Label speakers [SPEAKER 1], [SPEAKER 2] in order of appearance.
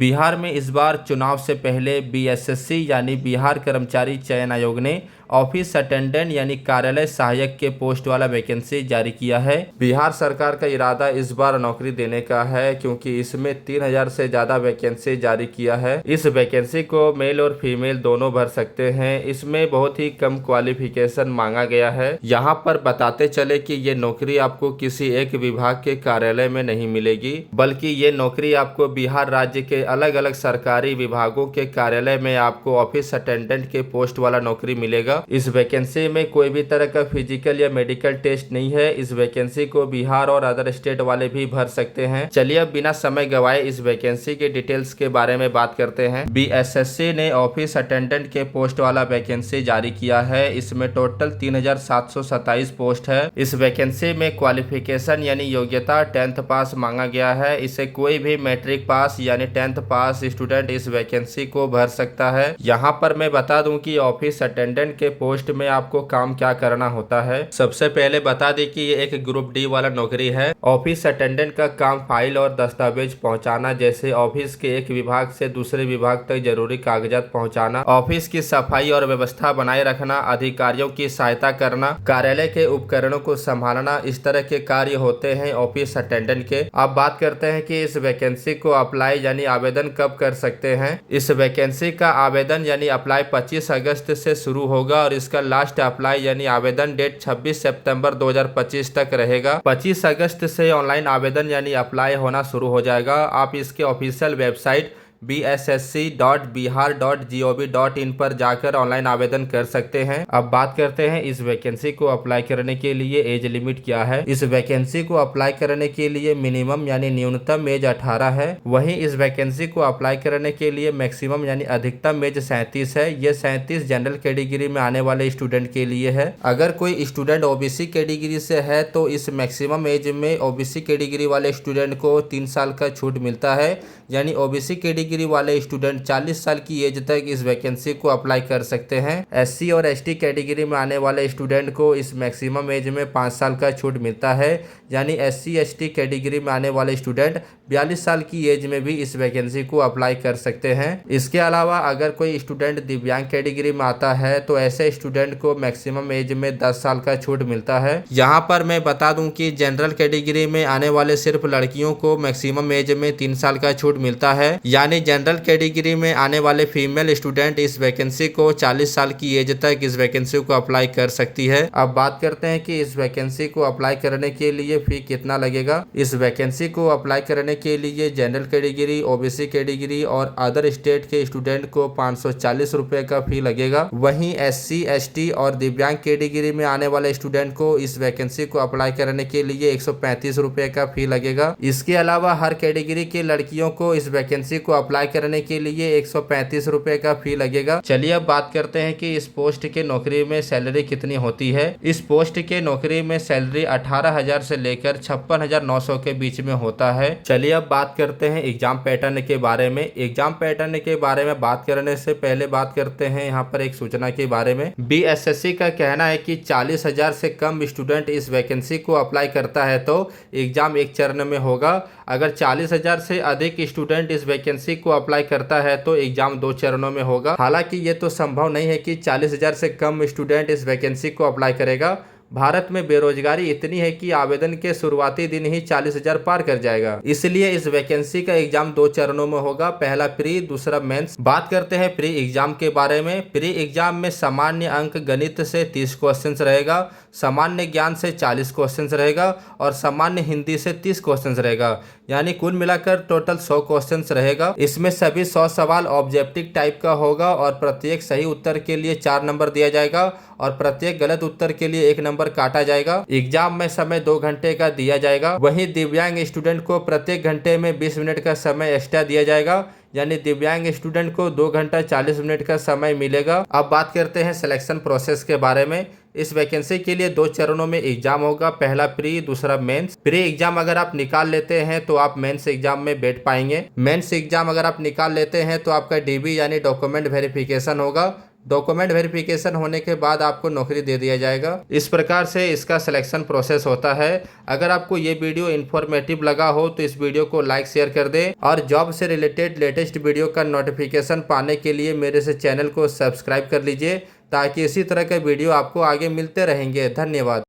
[SPEAKER 1] बिहार में इस बार चुनाव से पहले बीएसएससी यानी बिहार कर्मचारी चयन आयोग ने ऑफिस अटेंडेंट यानी कार्यालय सहायक के पोस्ट वाला वैकेंसी जारी किया है। बिहार सरकार का इरादा इस बार नौकरी देने का है, क्योंकि इसमें 3000 से ज्यादा वैकेंसी जारी किया है। इस वैकेंसी को मेल और फीमेल दोनों भर सकते हैं। इसमें बहुत ही कम क्वालिफिकेशन मांगा गया है। यहाँ पर बताते चले कि ये नौकरी आपको किसी एक विभाग के कार्यालय में नहीं मिलेगी, बल्कि ये नौकरी आपको बिहार राज्य के अलग अलग सरकारी विभागों के कार्यालय में आपको ऑफिस अटेंडेंट के पोस्ट वाला नौकरी मिलेगा। इस वैकेंसी में कोई भी तरह का फिजिकल या मेडिकल टेस्ट नहीं है। इस वैकेंसी को बिहार और अदर स्टेट वाले भी भर सकते हैं। चलिए अब बिना समय गवाए इस वैकेंसी के डिटेल्स के बारे में बात करते हैं। बीएसएससी ने ऑफिस अटेंडेंट के पोस्ट वाला वैकेंसी जारी किया है। इसमें टोटल 3727 पोस्ट है। इस वैकेंसी में क्वालिफिकेशन यानी योग्यता 10th पास मांगा गया है। इसे कोई भी मैट्रिक पास यानी 10th पास स्टूडेंट इस वैकेंसी को भर सकता है। यहाँ पर मैं बता दूं कि ऑफिस अटेंडेंट के पोस्ट में आपको काम क्या करना होता है। सबसे पहले बता दें कि ये एक ग्रुप डी वाला नौकरी है। ऑफिस अटेंडेंट का काम फाइल और दस्तावेज पहुंचाना, जैसे ऑफिस के एक विभाग से दूसरे विभाग तक जरूरी कागजात पहुंचाना, ऑफिस की सफाई और व्यवस्था बनाए रखना, अधिकारियों की सहायता करना, कार्यालय के उपकरणों को संभालना, इस तरह के कार्य होते हैं ऑफिस अटेंडेंट के। अब बात करते हैं कि इस वैकेंसी को अप्लाई यानी आवेदन कब कर सकते हैं। इस वैकेंसी का आवेदन यानी अप्लाई 25 अगस्त से शुरू होगा और इसका लास्ट अप्लाई यानी आवेदन डेट 26 सितंबर 2025 तक रहेगा। 25 अगस्त से ऑनलाइन आवेदन यानी अप्लाई होना शुरू हो जाएगा। आप इसके ऑफिशियल वेबसाइट bssc.bihar.gov.in पर जाकर ऑनलाइन आवेदन कर सकते हैं। अब बात करते हैं इस वैकेंसी को अप्लाई करने के लिए एज लिमिट क्या है। इस वैकेंसी को अप्लाई करने के लिए मिनिमम यानी न्यूनतम एज 18 है। वहीं इस वैकेंसी को अप्लाई करने के लिए मैक्सिमम यानी अधिकतम एज 37 है। ये 37 जनरल कैटेगरी में आने वाले स्टूडेंट के लिए है। अगर कोई स्टूडेंट ओबीसी कैटेगरी से है तो इस मैक्सिमम एज में ओबीसी कैटेगरी वाले स्टूडेंट को 3 साल का छूट मिलता है, यानी ओबीसी कैटेगरी वाले स्टूडेंट 40 साल की एज तक इस वैकेंसी को अप्लाई कर सकते हैं। एससी और एसटी कैटेगरी में आने वाले स्टूडेंट को इस मैक्सिमम एज में 5 साल का छूट मिलता है, यानी एससी एसटी कैटेगरी में आने वाले स्टूडेंट 42 साल की एज में भी इस वैकेंसी को अप्लाई कर सकते हैं। इसके अलावा अगर कोई स्टूडेंट दिव्यांग कैटेगरी में आता है तो ऐसे स्टूडेंट को मैक्सिमम एज में 10 साल का छूट मिलता है। यहाँ पर मैं बता दूं कि जनरल कैटेगरी में आने वाले सिर्फ लड़कियों को मैक्सिमम एज में 3 साल का छूट मिलता है, यानी जनरल कैटेगरी में आने वाले फीमेल स्टूडेंट इस वैकेंसी को 40 साल की एज तक इस वैकेंसी को अप्लाई कर सकती है। अब बात करते हैं कि इस वैकेंसी को अप्लाई करने के लिए फी कितना लगेगा। इस वैकेंसी को अप्लाई करने के लिए जनरल कैटेगरी, ओबीसी कैटेगरी और अदर स्टेट के स्टूडेंट को 540 रुपए का फी लगेगा। वहीं एससी एसटी और दिव्यांग कैटेगरी में आने वाले स्टूडेंट को इस वैकेंसी को अप्लाई करने के लिए 135 रुपए का फी लगेगा। इसके अलावा हर कैटेगरी के लड़कियों को इस वैकेंसी को अप्लाई करने के लिए 135 रुपए का फी लगेगा। चलिए अब बात करते हैं कि इस पोस्ट के नौकरी में सैलरी कितनी होती है। इस पोस्ट के नौकरी में सैलरी 18,000 से लेकर 56,900 के बीच में होता है। चलिए अब बात करते हैं एग्जाम पैटर्न के बारे में। एग्जाम पैटर्न के बारे में बात करने से पहले बात करते हैं यहाँ पर एक सूचना के बारे में। बीएसएससी का कहना है कि 40,000 से कम स्टूडेंट इस वैकेंसी को अप्लाई करता है तो एग्जाम एक चरण में होगा। अगर 40,000 से अधिक स्टूडेंट इस वैकेंसी को अप्लाई करता है तो एग्जाम 2 चरणों में होगा। हालांकि ये तो संभव नहीं है कि 40,000 से कम स्टूडेंट इस वैकेंसी को अप्लाई करेगा। भारत में बेरोजगारी इतनी है कि आवेदन के शुरुआती दिन ही 40,000 पार कर जाएगा। इसलिए इस वैकेंसी का एग्जाम 2 चरणों में होगा, पहला प्री, दूसरा मेंस। बात करते हैं प्री एग्जाम के बारे में। प्री एग्जाम में सामान्य अंक गणित से 30 क्वेश्चंस रहेगा, सामान्य ज्ञान से 40 क्वेश्चंस रहेगा और सामान्य हिंदी से 30 क्वेश्चंस रहेगा, यानी कुल मिलाकर टोटल 100 क्वेश्चंस रहेगा। इसमें सभी 100 सवाल ऑब्जेक्टिव टाइप का होगा और प्रत्येक सही उत्तर के लिए 4 नंबर दिया जाएगा और प्रत्येक गलत उत्तर के लिए 1 नंबर काटा जाएगा। एग्जाम में समय 2 घंटे का दिया जाएगा। वहीं दिव्यांग स्टूडेंट को प्रत्येक घंटे में 20 मिनट का समय एक्स्ट्रा दिया जाएगा, यानी दिव्यांग स्टूडेंट को 2 घंटा 40 मिनट का समय मिलेगा। अब बात करते हैं सिलेक्शन प्रोसेस के बारे में। इस वैकेंसी के लिए 2 चरणों में एग्जाम होगा, पहला प्री, दूसरा मेंस। प्री एग्जाम अगर आप निकाल लेते हैं तो आप मेंस एग्जाम में बैठ पाएंगे। मेंस एग्जाम अगर आप निकाल लेते हैं तो आपका डीबी यानी डॉक्यूमेंट वेरिफिकेशन होगा। डॉक्यूमेंट वेरिफिकेशन होने के बाद आपको नौकरी दे दिया जाएगा। इस प्रकार से इसका सिलेक्शन प्रोसेस होता है। अगर आपको ये वीडियो इन्फॉर्मेटिव लगा हो तो इस वीडियो को लाइक शेयर कर दें और जॉब से रिलेटेड लेटेस्ट वीडियो का नोटिफिकेशन पाने के लिए मेरे से चैनल को सब्सक्राइब कर लीजिए, ताकि इसी तरह के वीडियो आपको आगे मिलते रहेंगे। धन्यवाद।